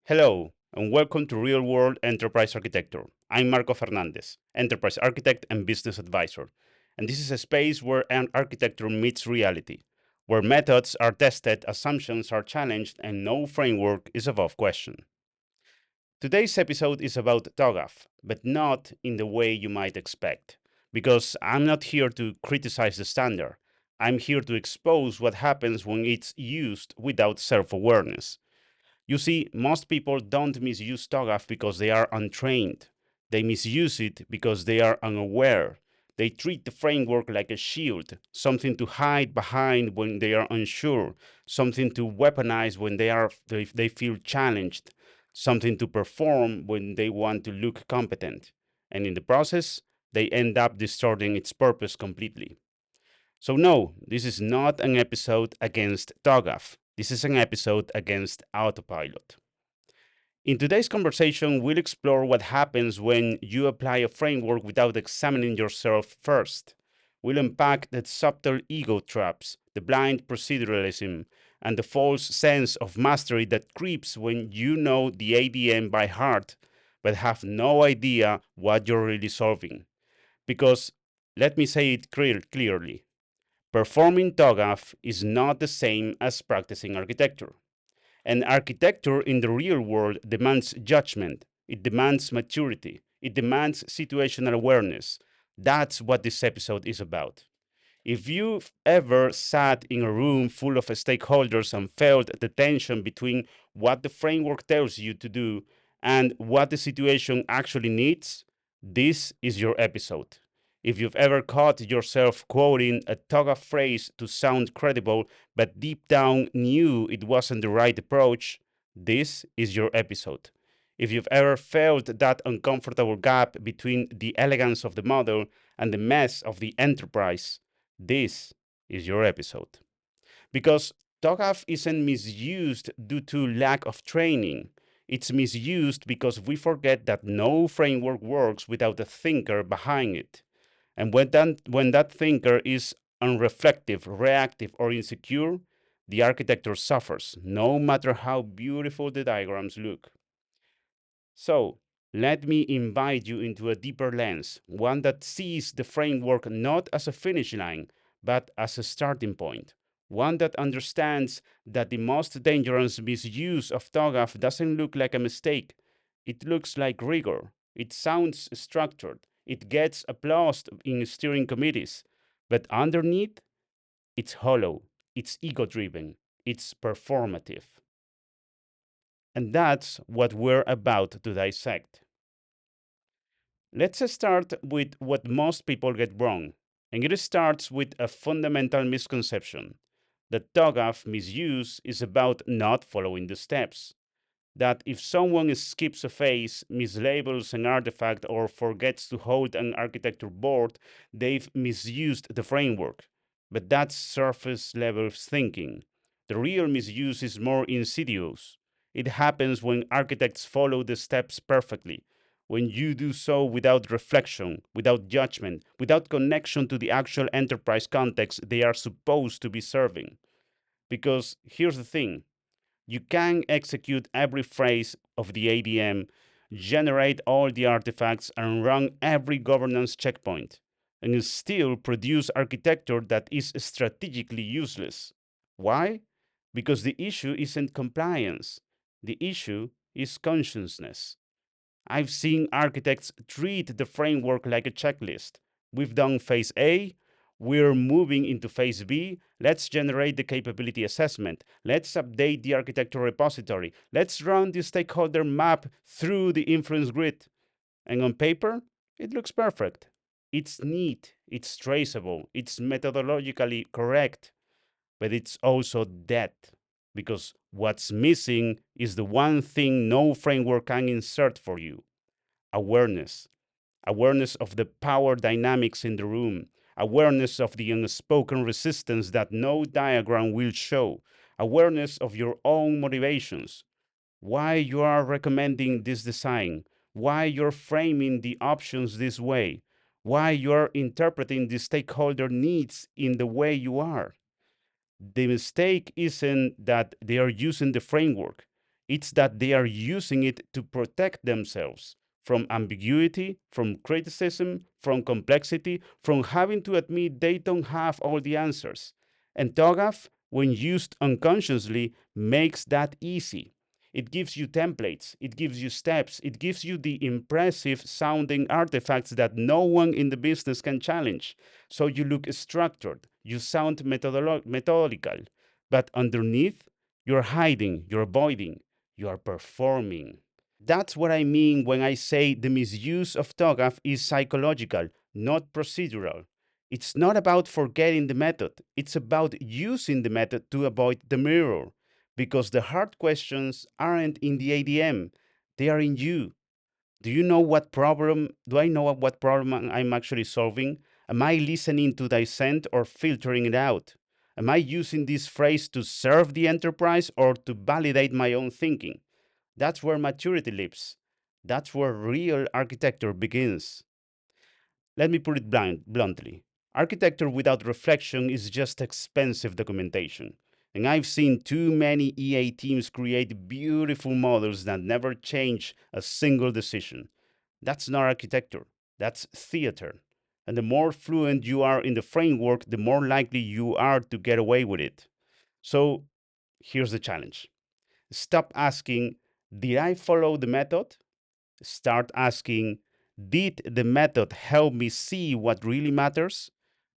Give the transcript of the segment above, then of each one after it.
Hello, and welcome to Real World Enterprise Architecture. I'm Marco Fernandez, Enterprise Architect and Business Advisor. And this is a space where an architecture meets reality, where methods are tested, assumptions are challenged, and no framework is above question. Today's episode is about TOGAF, but not in the way you might expect, because I'm not here to criticize the standard. I'm here to expose what happens when it's used without self awareness. You see, most people don't misuse TOGAF because they are untrained. They misuse it because they are unaware. They treat the framework like a shield, something to hide behind when they are unsure, something to weaponize when they feel challenged, something to perform when they want to look competent. And in the process, they end up distorting its purpose completely. So, no, this is not an episode against TOGAF. This is an episode against autopilot. In today's conversation, we'll explore what happens when you apply a framework without examining yourself first. We'll unpack the subtle ego traps, the blind proceduralism, and the false sense of mastery that creeps when you know the ADM by heart but have no idea what you're really solving. Because, let me say it clearly, performing TOGAF is not the same as practicing architecture. And architecture in the real world demands judgment, it demands maturity, it demands situational awareness. That's what this episode is about. If you've ever sat in a room full of stakeholders and felt the tension between what the framework tells you to do and what the situation actually needs, this is your episode. If you've ever caught yourself quoting a Toga phrase to sound credible, but deep down knew it wasn't the right approach, this is your episode. If you've ever felt that uncomfortable gap between the elegance of the model and the mess of the enterprise, this is your episode. Because TOGAF isn't misused due to lack of training. It's misused because we forget that no framework works without a thinker behind it. And when that thinker is unreflective, reactive, or insecure, the architecture suffers, no matter how beautiful the diagrams look. So, let me invite you into a deeper lens, one that sees the framework not as a finish line, but as a starting point. One that understands that the most dangerous misuse of TOGAF doesn't look like a mistake. It looks like rigor. It sounds structured. It gets applause in steering committees. But underneath, it's hollow. It's ego driven. It's performative. And that's what we're about to dissect. Let's start with what most people get wrong, and it starts with a fundamental misconception that TOGAF misuse is about not following the steps. That if someone skips a phase, mislabels an artifact, or forgets to hold an architecture board, they've misused the framework. But that's surface level thinking. The real misuse is more insidious. It happens when architects follow the steps perfectly, when you do so without reflection, without judgment, without connection to the actual enterprise context they are supposed to be serving. Because here's the thing, you can execute every phrase of the ADM, generate all the artifacts, and run every governance checkpoint, and still produce architecture that is strategically useless. Why? Because the issue isn't compliance, the issue is consciousness. I've seen architects treat the framework like a checklist. We've done phase A, we're moving into phase B. Let's generate the capability assessment. Let's update the architecture repository. Let's run the stakeholder map through the influence grid. And on paper, it looks perfect. It's neat, it's traceable, it's methodologically correct, but it's also dead because what's missing is the one thing no framework can insert for you: awareness. Awareness of the power dynamics in the room, awareness of the unspoken resistance that no diagram will show, awareness of your own motivations, why you are recommending this design, why you're framing the options this way, why you're interpreting the stakeholder needs in the way you are. The mistake isn't that they are using the framework. It's that they are using it to protect themselves from ambiguity, from criticism, from complexity, from having to admit they don't have all the answers. And TOGAF, when used unconsciously, makes that easy. It gives you templates, it gives you steps, it gives you the impressive sounding artifacts that no one in the business can challenge. So you look structured, you sound methodical, but underneath, you're hiding, you're avoiding, you're performing. That's what I mean when I say the misuse of TOGAF is psychological, not procedural. It's not about forgetting the method, it's about using the method to avoid the mirror. Because the hard questions aren't in the ADM, they are in you. Do I know what problem I'm actually solving? Am I listening to dissent or filtering it out? Am I using this phrase to serve the enterprise or to validate my own thinking? That's where maturity lives. That's where real architecture begins. Let me put it bluntly. Architecture without reflection is just expensive documentation. And I've seen too many EA teams create beautiful models that never change a single decision. That's not architecture, that's theater. And the more fluent you are in the framework, the more likely you are to get away with it. So here's the challenge: stop asking, did I follow the method? Start asking, did the method help me see what really matters?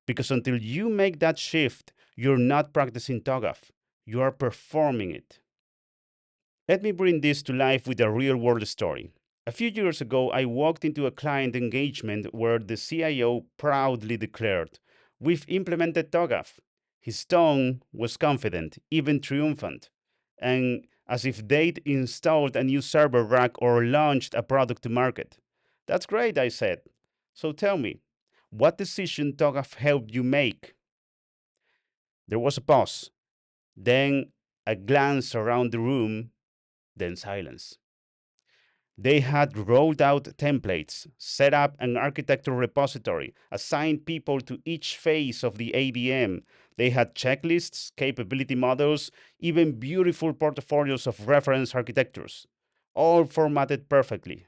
Because until you make that shift, you're not practicing TOGAF, you are performing it. Let me bring this to life with a real world story. A few years ago, I walked into a client engagement where the CIO proudly declared, "We've implemented TOGAF." His tone was confident, even triumphant, and as if they'd installed a new server rack or launched a product to market. "That's great," I said. "So tell me, what decision TOGAF helped you make?" There was a pause, then a glance around the room, then silence. They had rolled out templates, set up an architecture repository, assigned people to each phase of the ADM. They had checklists, capability models, even beautiful portfolios of reference architectures, all formatted perfectly.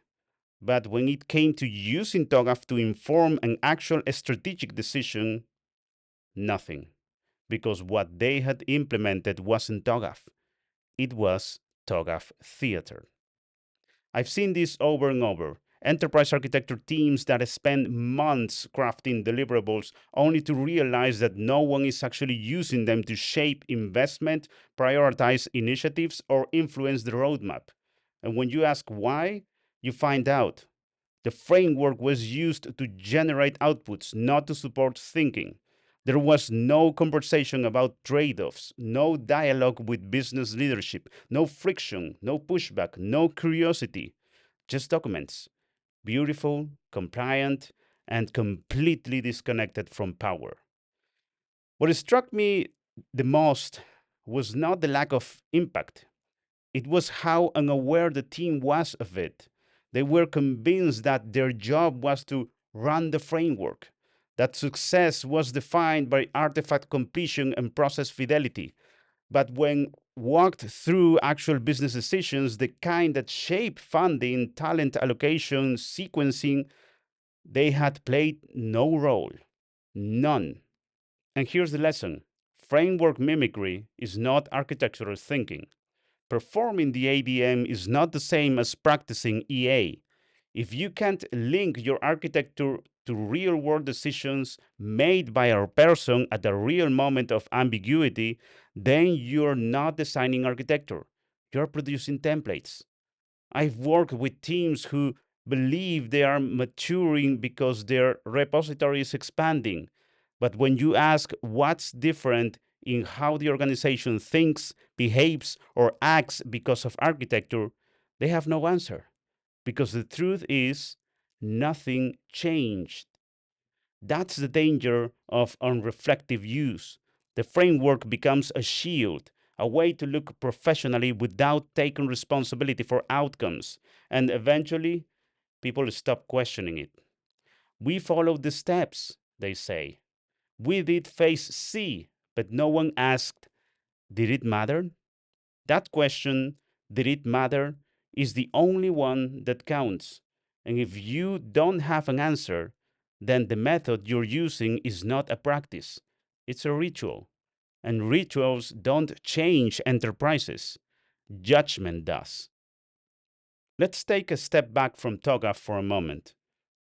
But when it came to using TOGAF to inform an actual strategic decision, nothing. Because what they had implemented wasn't TOGAF, it was TOGAF theater. I've seen this over and over. Enterprise architecture teams that spend months crafting deliverables only to realize that no one is actually using them to shape investment, prioritize initiatives, or influence the roadmap. And when you ask why, you find out. The framework was used to generate outputs, not to support thinking. There was no conversation about trade offs, no dialogue with business leadership, no friction, no pushback, no curiosity, just documents. Beautiful, compliant, and completely disconnected from power. What struck me the most was not the lack of impact, it was how unaware the team was of it. They were convinced that their job was to run the framework, that success was defined by artifact completion and process fidelity. But when walked through actual business decisions, the kind that shape funding, talent allocation, sequencing, they had played no role. None. And here's the lesson: framework mimicry is not architectural thinking. Performing the ADM is not the same as practicing EA. If you can't link your architecture to real world decisions made by a person at a real moment of ambiguity, then you're not designing architecture. You're producing templates. I've worked with teams who believe they are maturing because their repository is expanding. But when you ask what's different in how the organization thinks, behaves, or acts because of architecture, they have no answer. Because the truth is, nothing changed. That's the danger of unreflective use. The framework becomes a shield, a way to look professionally without taking responsibility for outcomes. And eventually, people stop questioning it. "We followed the steps," they say. "We did phase C," but no one asked, did it matter? That question Did it matter? Is the only one that counts. And if you don't have an answer, then the method you're using is not a practice, it's a ritual. And rituals don't change enterprises, judgment does. Let's take a step back from TOGAF for a moment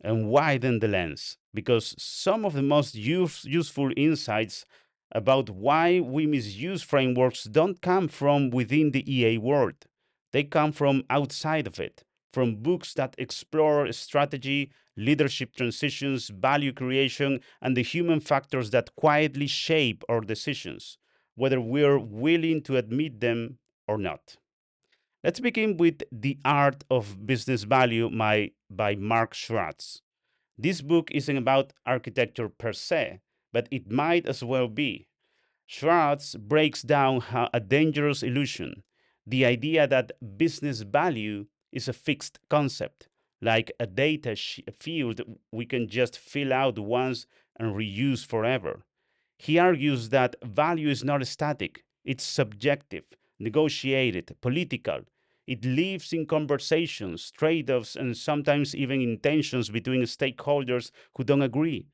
and widen the lens, because some of the most useful insights about why we misuse frameworks don't come from within the EA world. They come from outside of it, from books that explore strategy, leadership transitions, value creation, and the human factors that quietly shape our decisions, whether we're willing to admit them or not. Let's begin with The Art of Business Value by Mark Schwartz. This book isn't about architecture per se, but it might as well be. Schwartz breaks down a dangerous illusion, the idea that business value is a fixed concept, like a data field we can just fill out once and reuse forever. He argues that value is not static, it's subjective, negotiated, political. It lives in conversations, trade offs, and sometimes even in tensions between stakeholders who don't agree.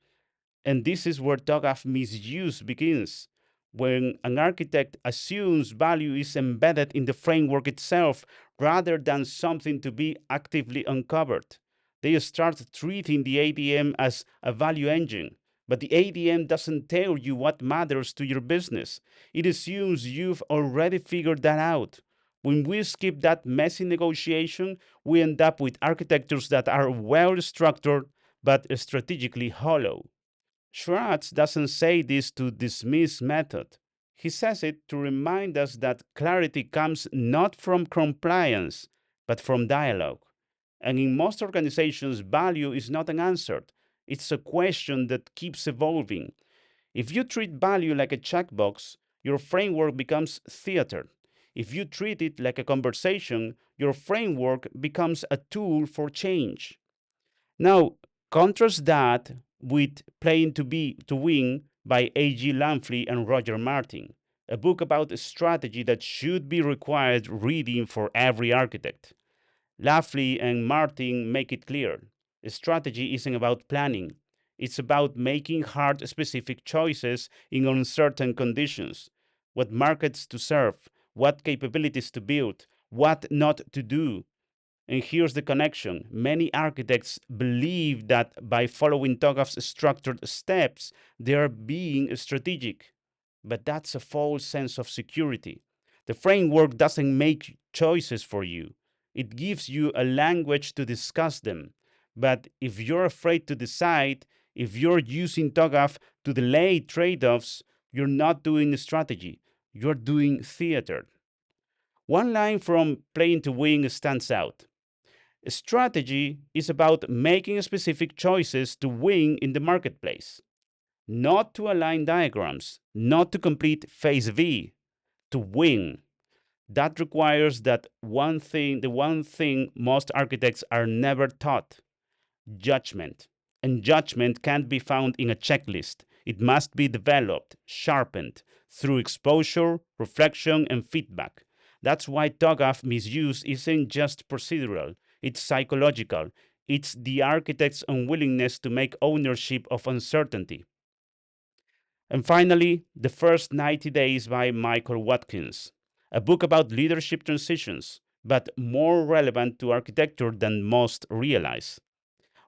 And this is where TOGAF misuse begins. When an architect assumes value is embedded in the framework itself rather than something to be actively uncovered, they start treating the ADM as a value engine. But the ADM doesn't tell you what matters to your business. It assumes you've already figured that out. When we skip that messy negotiation, we end up with architectures that are well structured but strategically hollow. Schwartz doesn't say this to dismiss method. He says it to remind us that clarity comes not from compliance, but from dialogue. And in most organizations, value is not an answer, it's a question that keeps evolving. If you treat value like a checkbox, your framework becomes theater. If you treat it like a conversation, your framework becomes a tool for change. Now, contrast that with Playing to Be to Win by A.G. Lampley and Roger Martin, a book about a strategy that should be required reading for every architect. Lampley and Martin make it clear. Strategy isn't about planning. It's about making hard, specific choices in uncertain conditions. What markets to serve, what capabilities to build, what not to do, and here's the connection. Many architects believe that by following TOGAF's structured steps, they are being strategic. But that's a false sense of security. The framework doesn't make choices for you, it gives you a language to discuss them. But if you're afraid to decide, if you're using TOGAF to delay trade offs, you're not doing strategy, you're doing theater. One line from Playing to Win stands out. Strategy is about making specific choices to win in the marketplace, not to align diagrams, not to complete phase V, to win. That requires the one thing most architects are never taught: judgment. And judgment can't be found in a checklist. It must be developed, sharpened through exposure, reflection, and feedback. That's why TOGAF misuse isn't just procedural, it's psychological. It's the architect's unwillingness to make ownership of uncertainty. And finally, The First 90 Days by Michael Watkins, a book about leadership transitions, but more relevant to architecture than most realize.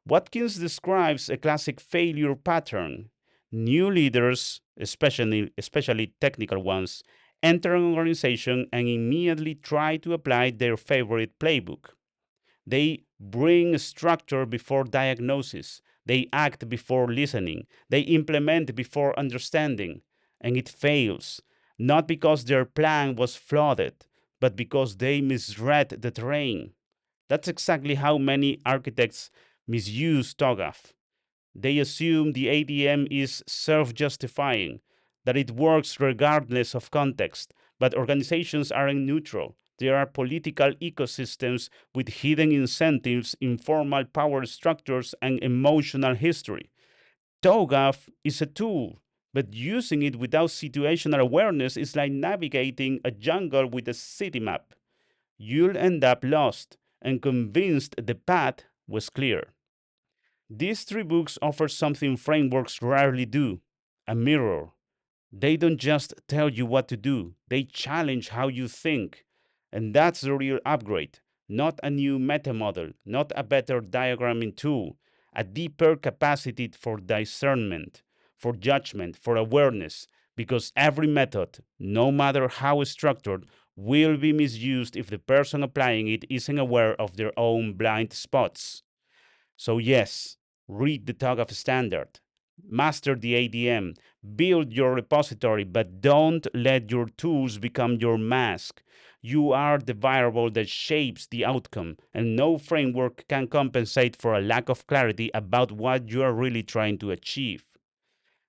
Watkins describes a classic failure pattern. New leaders, especially technical ones, enter an organization and immediately try to apply their favorite playbook. They bring structure before diagnosis. They act before listening. They implement before understanding. And it fails, not because their plan was flawed, but because they misread the terrain. That's exactly how many architects misuse TOGAF. They assume the ADM is self justifying, that it works regardless of context, but organizations aren't neutral. There are political ecosystems with hidden incentives, informal power structures, and emotional history. TOGAF is a tool, but using it without situational awareness is like navigating a jungle with a city map. you'll end up lost and convinced the path was clear. These three books offer something frameworks rarely do: a mirror. They don't just tell you what to do, they challenge how you think. And that's the real upgrade. Not a new meta model, not a better diagramming tool, a deeper capacity for discernment, for judgment, for awareness. Because every method, no matter how structured, will be misused if the person applying it isn't aware of their own blind spots. So, yes, read the TOGAF standard, master the ADM, build your repository, but don't let your tools become your mask. You are the variable that shapes the outcome, and no framework can compensate for a lack of clarity about what you are really trying to achieve.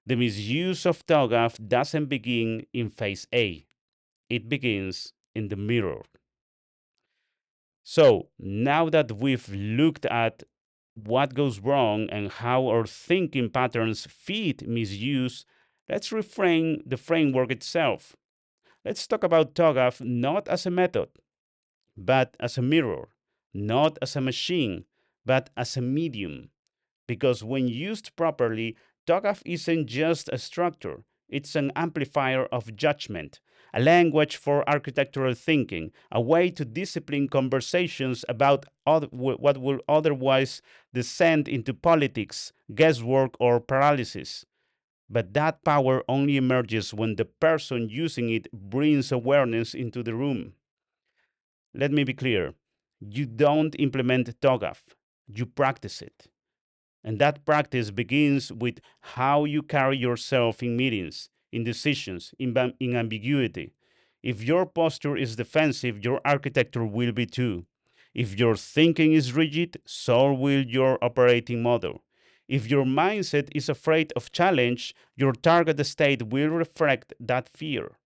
The misuse of TOGAF doesn't begin in phase A, it begins in the mirror. So, now that we've looked at what goes wrong and how our thinking patterns feed misuse, let's reframe the framework itself. Let's talk about TOGAF not as a method, but as a mirror, not as a machine, but as a medium. Because when used properly, TOGAF isn't just a structure, it's an amplifier of judgment, a language for architectural thinking, a way to discipline conversations about what will otherwise descend into politics, guesswork, or paralysis. But that power only emerges when the person using it brings awareness into the room. Let me be clear: you don't implement TOGAF, you practice it. And that practice begins with how you carry yourself in meetings, in decisions, in ambiguity. If your posture is defensive, your architecture will be too. If your thinking is rigid, so will your operating model. If your mindset is afraid of challenge, your target state will reflect that fear.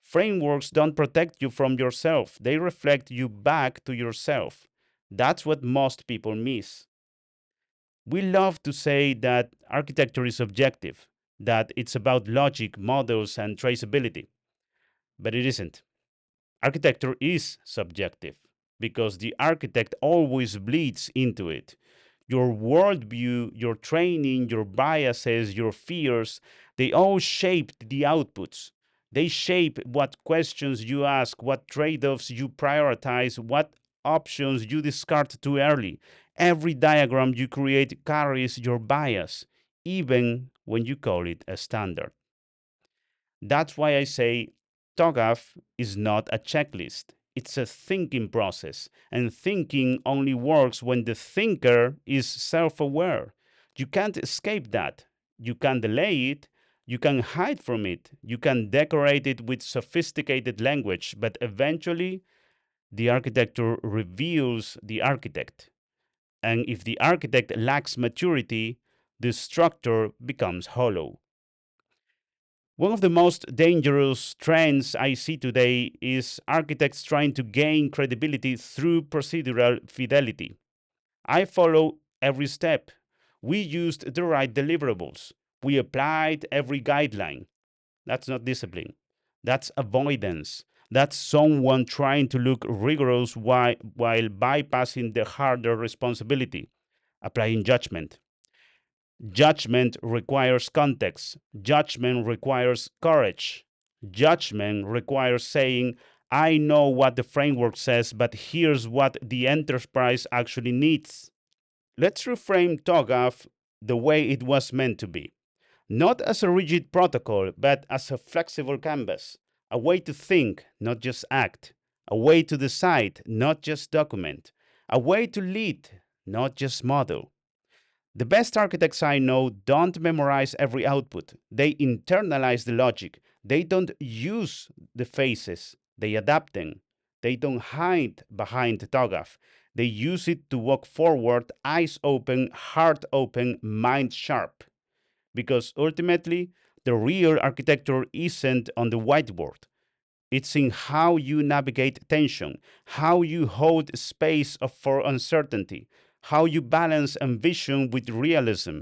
Frameworks don't protect you from yourself, they reflect you back to yourself. That's what most people miss. We love to say that architecture is objective, that it's about logic, models, and traceability, but it isn't. Architecture is subjective because the architect always bleeds into it. Your worldview, your training, your biases, your fears, they all shape the outputs. They shape what questions you ask, what trade offs you prioritize, what options you discard too early. Every diagram you create carries your bias, even when you call it a standard. That's why I say TOGAF is not a checklist. It's a thinking process, and thinking only works when the thinker is self aware. You can't escape that. You can delay it, you can hide from it, you can decorate it with sophisticated language, but eventually the architecture reveals the architect. And if the architect lacks maturity, the structure becomes hollow. One of the most dangerous trends I see today is architects trying to gain credibility through procedural fidelity. I follow every step. We used the right deliverables. We applied every guideline. That's not discipline. That's avoidance. That's someone trying to look rigorous while bypassing the harder responsibility, applying judgment. Judgment requires context. Judgment requires courage. Judgment requires saying, I know what the framework says, but here's what the enterprise actually needs. Let's reframe TOGAF the way it was meant to be. Not as a rigid protocol, but as a flexible canvas. A way to think, not just act. A way to decide, not just document. A way to lead, not just model. The best architects I know don't memorize every output. They internalize the logic. They don't use the phases, they adapt them. They don't hide behind the TOGAF. They use it to walk forward, eyes open, heart open, mind sharp. Because ultimately, the real architecture isn't on the whiteboard. It's in how you navigate tension, how you hold space for uncertainty, how you balance ambition with realism.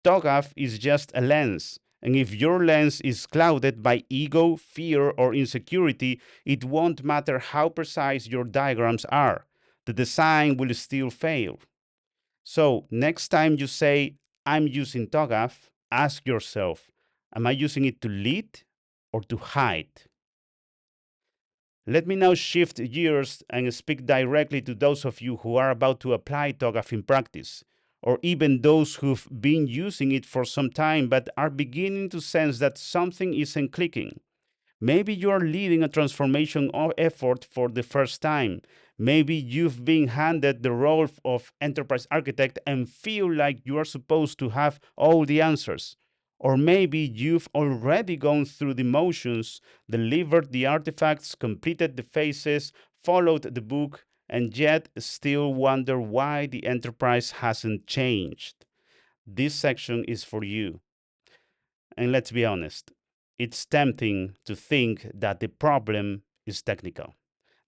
TOGAF is just a lens, And if your lens is clouded by ego, fear, or insecurity, it won't matter how precise your diagrams are. The design will still fail. So, next time you say, I'm using TOGAF, ask yourself, am I using it to lead or to hide? Let me now shift gears and speak directly to those of you who are about to apply TOGAF in practice, or even those who've been using it for some time but are beginning to sense that something isn't clicking. Maybe you're leading a transformation effort for the first time. Maybe you've been handed the role of enterprise architect and feel like you are supposed to have all the answers. Or maybe you've already gone through the motions, delivered the artifacts, completed the phases, followed the book, and yet still wonder why the enterprise hasn't changed. This section is for you. And let's be honest, it's tempting to think that the problem is technical.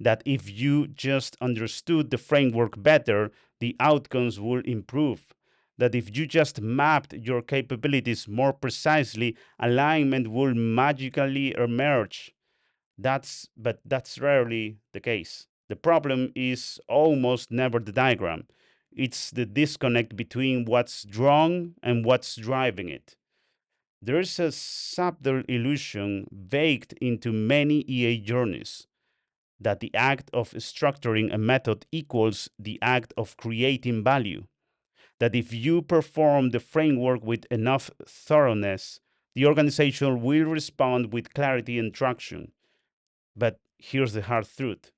That if you just understood the framework better, the outcomes will improve. That if you just mapped your capabilities more precisely, alignment will magically emerge. But that's rarely the case. The problem is almost never the diagram. It's the disconnect between what's wrong and what's driving it. There is a subtle illusion baked into many EA journeys that the act of structuring a method equals the act of creating value. That if you perform the framework with enough thoroughness, the organization will respond with clarity and traction. But here's the hard truth: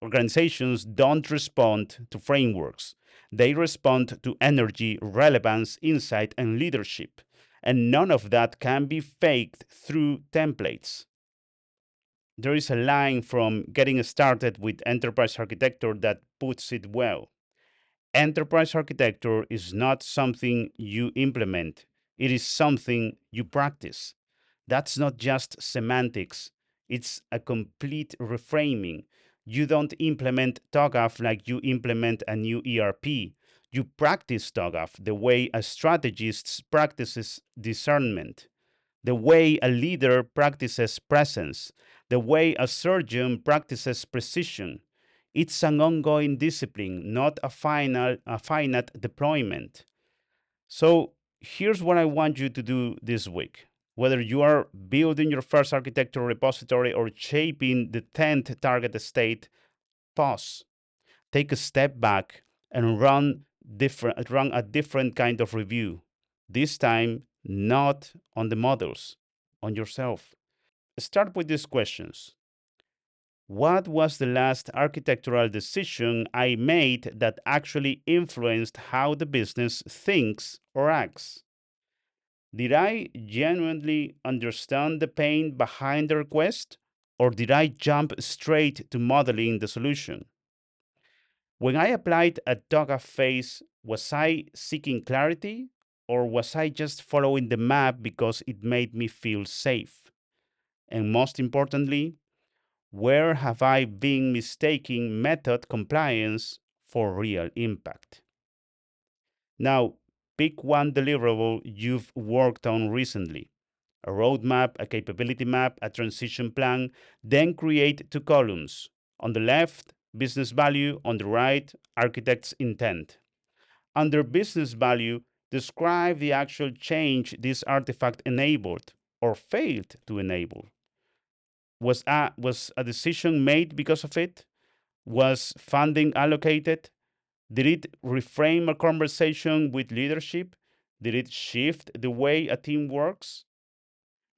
organizations don't respond to frameworks, they respond to energy, relevance, insight, and leadership. And none of that can be faked through templates. There is a line from Getting Started with Enterprise Architecture that puts it well. Enterprise architecture is not something you implement, it is something you practice. That's not just semantics, it's a complete reframing. You don't implement TOGAF like you implement a new ERP. You practice TOGAF the way a strategist practices discernment, the way a leader practices presence, the way a surgeon practices precision. It's an ongoing discipline, not a finite deployment. So here's what I want you to do this week. Whether you are building your first architectural repository or shaping the 10th target state, pause, take a step back, and run a different kind of review. This time, not on the models, on yourself. Start with these questions. What was the last architectural decision I made that actually influenced how the business thinks or acts? Did I genuinely understand the pain behind the request, or did I jump straight to modeling the solution? When I applied a TOGAF phase, was I seeking clarity, or was I just following the map because it made me feel safe? And most importantly, where have I been mistaking method compliance for real impact? Now, pick one deliverable you've worked on recently: a roadmap, a capability map, a transition plan, then create two columns. On the left, business value; on the right, architect's intent. Under business value, describe the actual change this artifact enabled or failed to enable. Was a decision made because of it? Was funding allocated? Did it reframe a conversation with leadership? Did it shift the way a team works?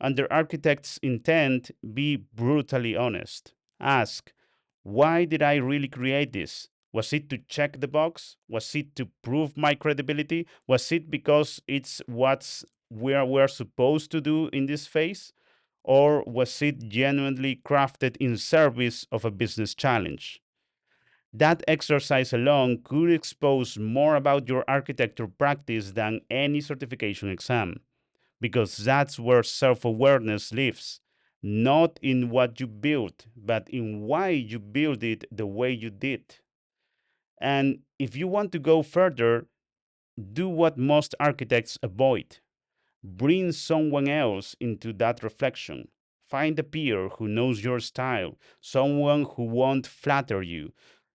Under architect's intent, be brutally honest. Ask, why did I really create this? Was it to check the box? Was it to prove my credibility? Was it because it's what we're supposed to do in this phase? Or was it genuinely crafted in service of a business challenge? That exercise alone could expose more about your architecture practice than any certification exam, because that's where self awareness lives. Not in what you built, but in why you built it the way you did. And if you want to go further, do what most architects avoid: Bring someone else into that reflection. Find a peer who knows your style, someone who won't flatter you.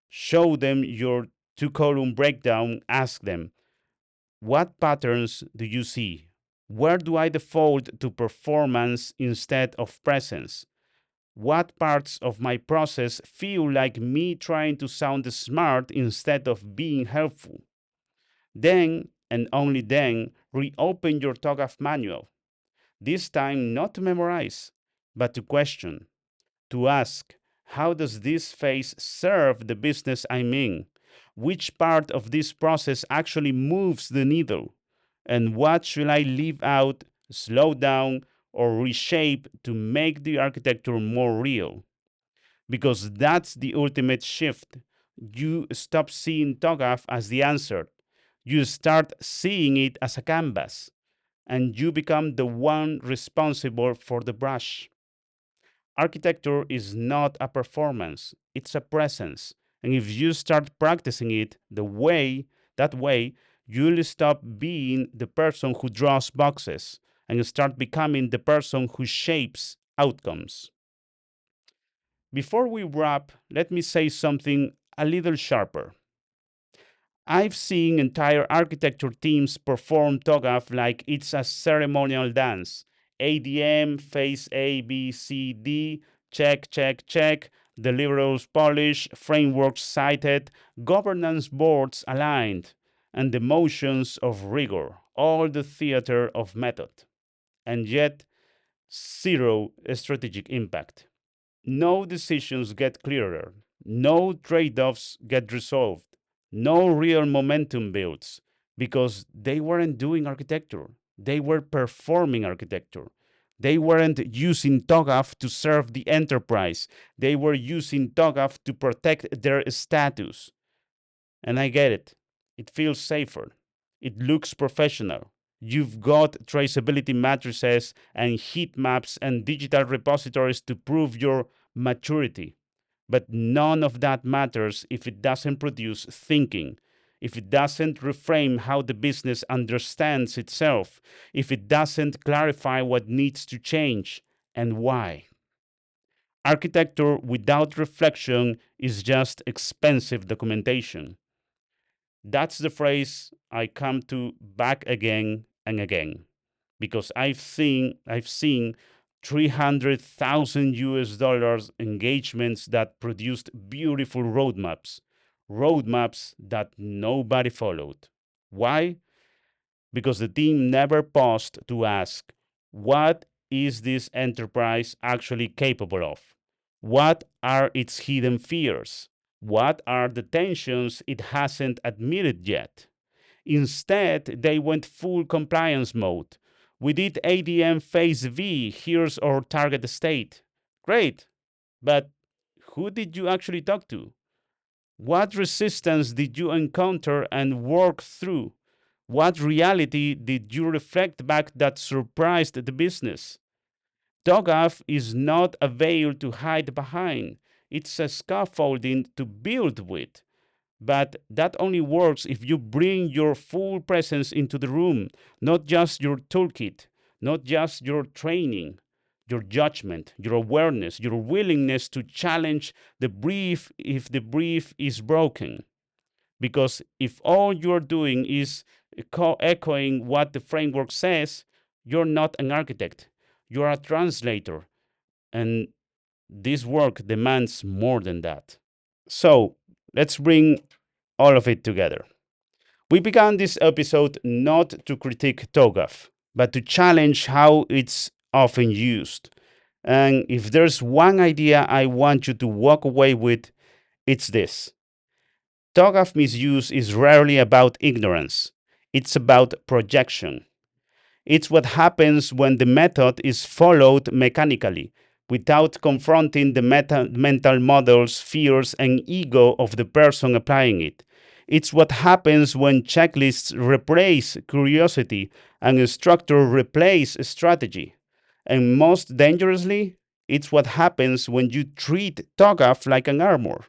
Show them your two-column breakdown. Ask them, what patterns do you see? Where do I default to performance instead of presence? What parts of my process feel like me trying to sound smart instead of being helpful? Then, and only then, reopen your TOGAF manual. This time not to memorize, but to question, to ask, how does this phase serve the business I'm in? Which part of this process actually moves the needle? And what should I leave out, slow down, or reshape to make the architecture more real? Because that's the ultimate shift. You stop seeing TOGAF as the answer. You start seeing it as a canvas, and you become the one responsible for the brush. Architecture is not a performance, it's a presence. And if you start practicing it that way, you'll stop being the person who draws boxes and start becoming the person who shapes outcomes. Before we wrap, let me say something a little sharper. I've seen entire architecture teams perform TOGAF like it's a ceremonial dance. ADM, phase A, B, C, D, check, check, check, deliverables polished, frameworks cited, governance boards aligned, and the motions of rigor, all the theater of method. And yet, zero strategic impact. No decisions get clearer. No trade offs get resolved. No real momentum builds because they weren't doing architecture. They were performing architecture. They weren't using TOGAF to serve the enterprise. They were using TOGAF to protect their status. And I get it. It feels safer. It looks professional. You've got traceability matrices and heat maps and digital repositories to prove your maturity. But none of that matters if it doesn't produce thinking, if it doesn't reframe how the business understands itself, if it doesn't clarify what needs to change and why. Architecture without reflection is just expensive documentation. That's the phrase I come to back again and again because I've seen 300,000 US dollars engagements that produced beautiful roadmaps that nobody followed. Why? Because the team never paused to ask, what is this enterprise actually capable of? What are its hidden fears? What are the tensions it hasn't admitted yet? Instead, they went full compliance mode. We did ADM phase V, here's our target state. Great, but who did you actually talk to? What resistance did you encounter and work through? What reality did you reflect back that surprised the business? TOGAF is not a veil to hide behind. It's a scaffolding to build with. But that only works if you bring your full presence into the room, not just your toolkit, not just your training, your judgment, your awareness, your willingness to challenge the brief if the brief is broken. Because if all you're doing is echoing what the framework says, you're not an architect, you're a translator. And this work demands more than that. So let's bring all of it together. We began this episode not to critique TOGAF, but to challenge how it's often used. And if there's one idea I want you to walk away with, it's this: TOGAF misuse is rarely about ignorance, it's about projection. It's what happens when the method is followed mechanically, without confronting the mental models, fears, and ego of the person applying it. It's what happens when checklists replace curiosity and structure replace strategy. And most dangerously, it's what happens when you treat TOGAF like an armor,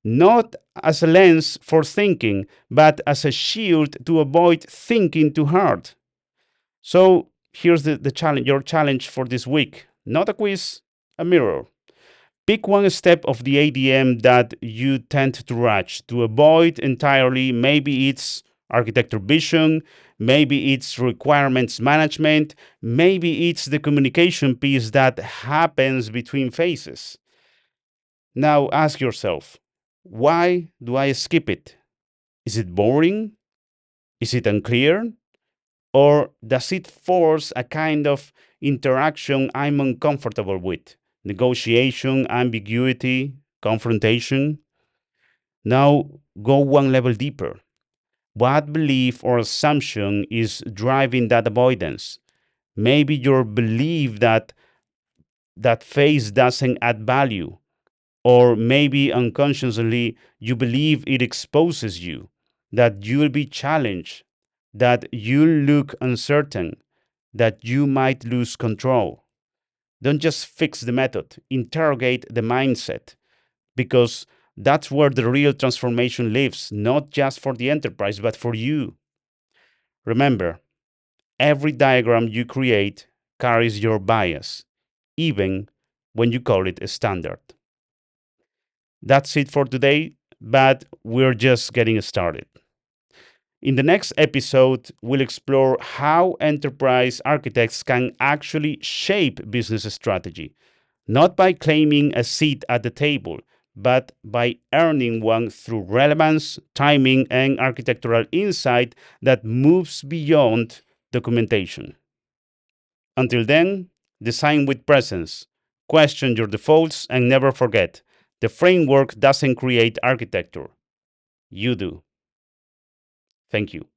not as a lens for thinking, but as a shield to avoid thinking too hard. So Here's the challenge, your challenge for this week. Not a quiz, a mirror. Pick one step of the ADM that you tend to rush to avoid entirely. Maybe it's architecture vision, maybe it's requirements management, maybe it's the communication piece that happens between phases. Now ask yourself, why do I skip it? Is it boring? Is it unclear? Or does it force a kind of interaction I'm uncomfortable with? Negotiation, ambiguity, confrontation? Now go one level deeper. What belief or assumption is driving that avoidance? Maybe your belief that that phase doesn't add value, or maybe unconsciously you believe it exposes you, that you'll be challenged, that you'll look uncertain, that you might lose control. Don't just fix the method, interrogate the mindset, because that's where the real transformation lives, not just for the enterprise, but for you. Remember, every diagram you create carries your bias, even when you call it a standard. That's it for today, but we're just getting started. In the next episode, we'll explore how enterprise architects can actually shape business strategy, not by claiming a seat at the table, but by earning one through relevance, timing, and architectural insight that moves beyond documentation. Until then, design with presence, question your defaults, and never forget the framework doesn't create architecture, you do. Thank you.